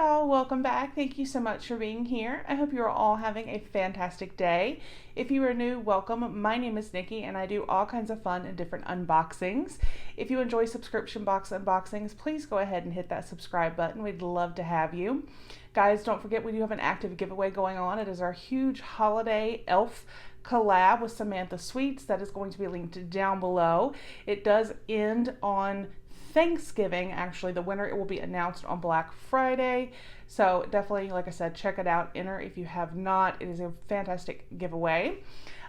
y'all, welcome back. Thank you so much for being here. I hope you're all having a fantastic day. If you are new, welcome. My name is Nikki and I do all kinds of fun and different unboxings. If you enjoy subscription box unboxings, please go ahead and hit that subscribe button. We'd love to have you. Guys, don't forget we do have an active giveaway going on. It is our huge holiday elf collab with Samantha Sweets. That is going to be linked down below. It does end on Thanksgiving. Actually, the winner, it will be announced on Black Friday. So definitely, like I said, check it out. Enter if you have not. It is a fantastic giveaway.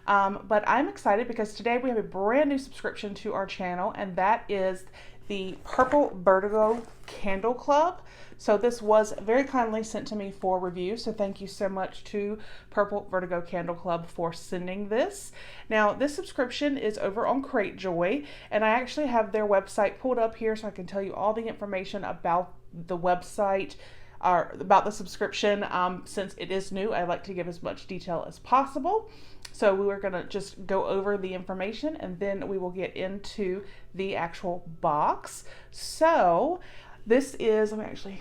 But I'm excited because today we have a brand new subscription to our channel, and that is the Purple Vertigo Candle Club. So this was very kindly sent to me for review. So thank you so much to Purple Vertigo Candle Club for sending this. Now this subscription is over on Cratejoy, and I actually have their website pulled up here so I can tell you all the information about the website, or about the subscription. Since it is new, I like to give as much detail as possible. So we were gonna just go over the information and then we will get into the actual box. So this is, let me actually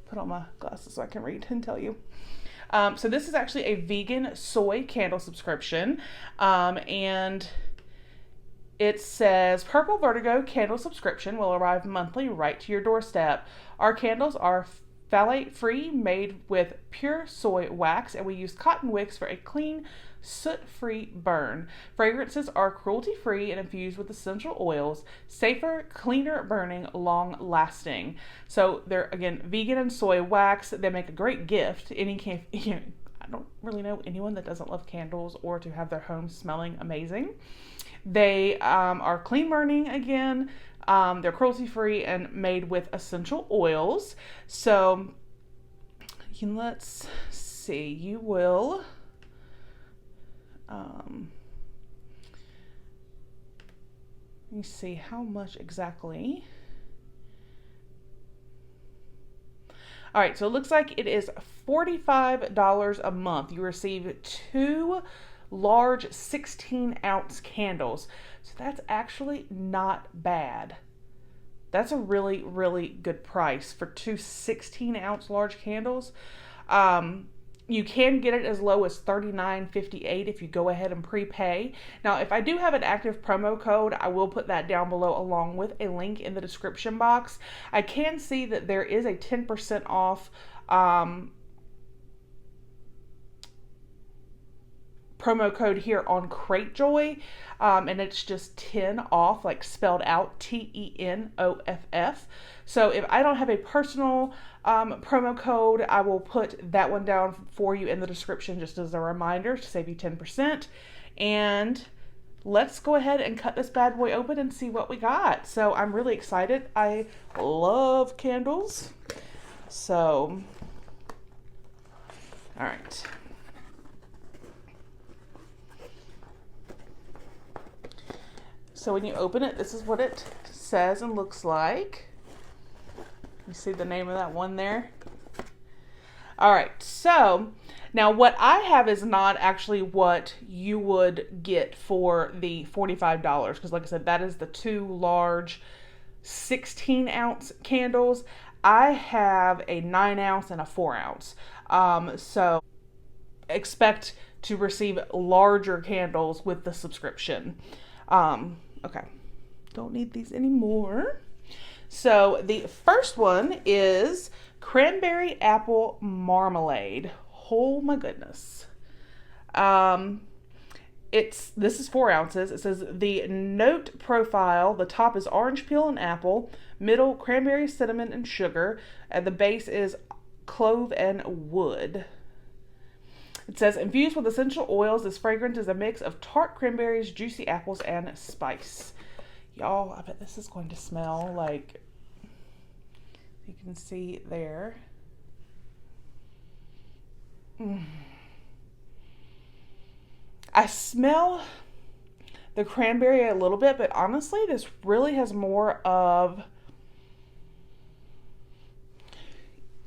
put on my glasses so I can read and tell you. So this is actually a vegan soy candle subscription. And it says, Purple Vertigo candle subscription will arrive monthly right to your doorstep. Our candles are phthalate-free, made with pure soy wax, and we use cotton wicks for a clean, soot-free burn. Fragrances are cruelty-free and infused with essential oils, safer, cleaner burning, long-lasting. So they're, again, vegan and soy wax. They make a great gift. I don't really know anyone that doesn't love candles or to have their home smelling amazing. They are clean burning again. They're cruelty-free and made with essential oils. So let's see, you will let me see how much exactly. All right, so it looks like it is $45 a month. You receive 2 large 16-ounce candles. So that's actually not bad. That's a really, really good price for 2 16-ounce large candles. You can get it as low as $39.58 if you go ahead and prepay. Now, if I do have an active promo code, I will put that down below along with a link in the description box. I can see that there is a 10% off promo code here on Cratejoy, and it's just 10 off, like spelled out TENOFF. So if I don't have a personal promo code, I will put that one down for you in the description just as a reminder to save you 10%. And let's go ahead and cut this bad boy open and see what we got. So I'm really excited. I love candles. So, all right. So when you open it, this is what it says and looks like. You see the name of that one there? All right, so now what I have is not actually what you would get for the $45, because like I said, that is the 2 large 16-ounce candles. I have a 9-ounce and a 4-ounce. So expect to receive larger candles with the subscription. Okay, don't need these anymore. So the first one is Cranberry Apple Marmalade. Oh my goodness. This is 4 ounces. It says the note profile, the top is orange peel and apple, middle cranberry, cinnamon, and sugar, and the base is clove and wood. It says, infused with essential oils, this fragrance is a mix of tart cranberries, juicy apples, and spice. Y'all, I bet this is going to smell like, you can see there. I smell the cranberry a little bit, but honestly, this really has more of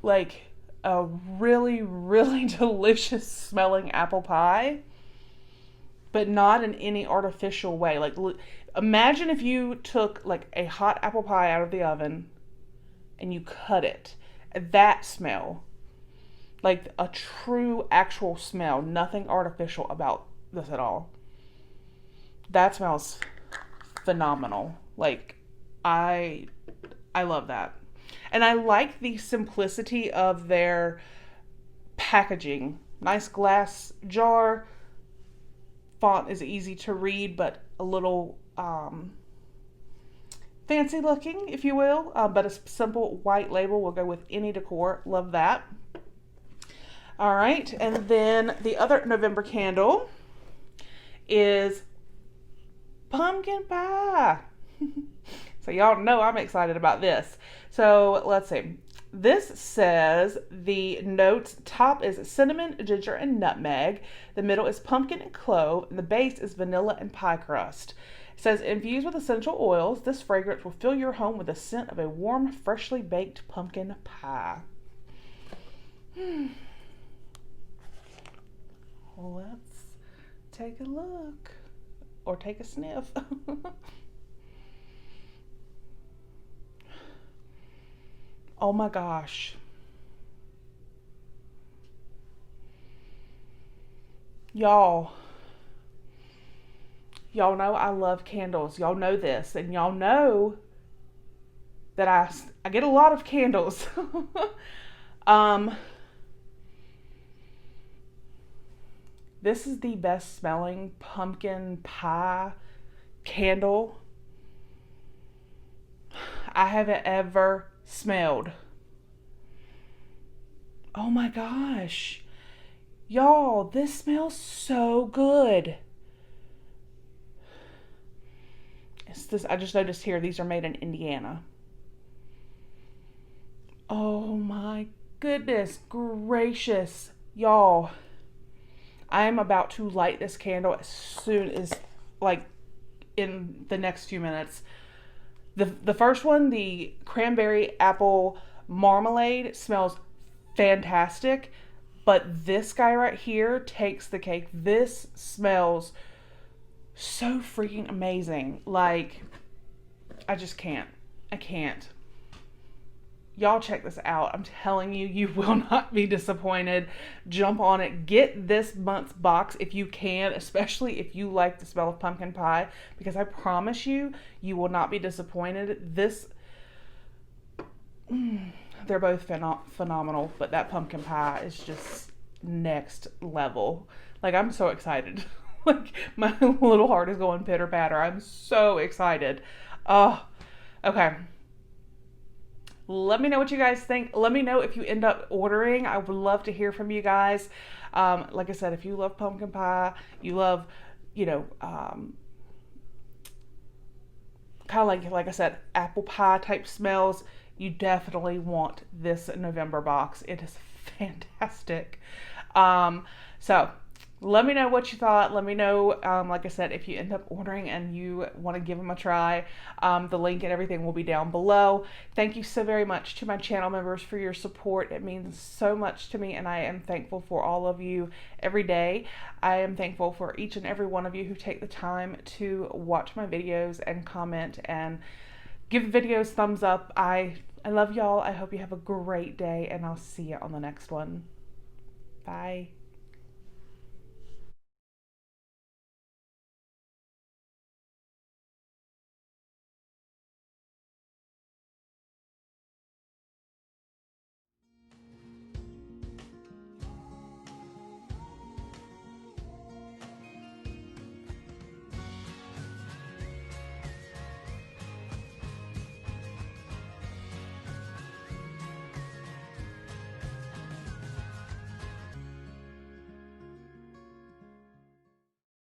like a really, really delicious smelling apple pie, but not in any artificial way. Like, imagine if you took like a hot apple pie out of the oven and you cut it That smell, like a true actual smell, nothing artificial about this at all. That smells phenomenal. Like, I love that. And I like the simplicity of their packaging. Nice glass jar. Font is easy to read, but a little fancy looking, if you will. But a simple white label will go with any decor. Love that. All right, and then the other November candle is pumpkin pie. So y'all know I'm excited about this. So let's see. This says the notes top is cinnamon, ginger, and nutmeg. The middle is pumpkin and clove, and the base is vanilla and pie crust. It says infused with essential oils, this fragrance will fill your home with the scent of a warm, freshly baked pumpkin pie. Let's take a look or take a sniff. Oh my gosh. Y'all know I love candles. Y'all know this, and y'all know that I get a lot of candles. This is the best smelling pumpkin pie candle I haven't ever smelled. Oh my gosh. Y'all, this smells so good. I just noticed here, these are made in Indiana. Oh my goodness gracious. Y'all, I am about to light this candle as soon as, like, in the next few minutes. The first one, the Cranberry Apple Marmalade, smells fantastic. But this guy right here takes the cake. This smells so freaking amazing. Like, I just can't. I can't. Y'all check this out. I'm telling you, you will not be disappointed. Jump on it. Get this month's box if you can, especially if you like the smell of pumpkin pie, because I promise you, you will not be disappointed. They're both phenomenal, but that pumpkin pie is just next level. Like, I'm so excited. Like, my little heart is going pitter patter. I'm so excited. Oh, okay. Let me know what you guys think. Let me know if you end up ordering. I would love to hear from you guys. Like I said, if you love pumpkin pie, you love, kind of like I said, apple pie type smells, you definitely want this November box. It is fantastic. So let me know what you thought. Let me know, like I said, if you end up ordering and you want to give them a try. The link and everything will be down below. Thank you so very much to my channel members for your support. It means so much to me, and I am thankful for all of you every day. I am thankful for each and every one of you who take the time to watch my videos and comment and give the videos thumbs up. I love y'all. I hope you have a great day, and I'll see you on the next one. Bye.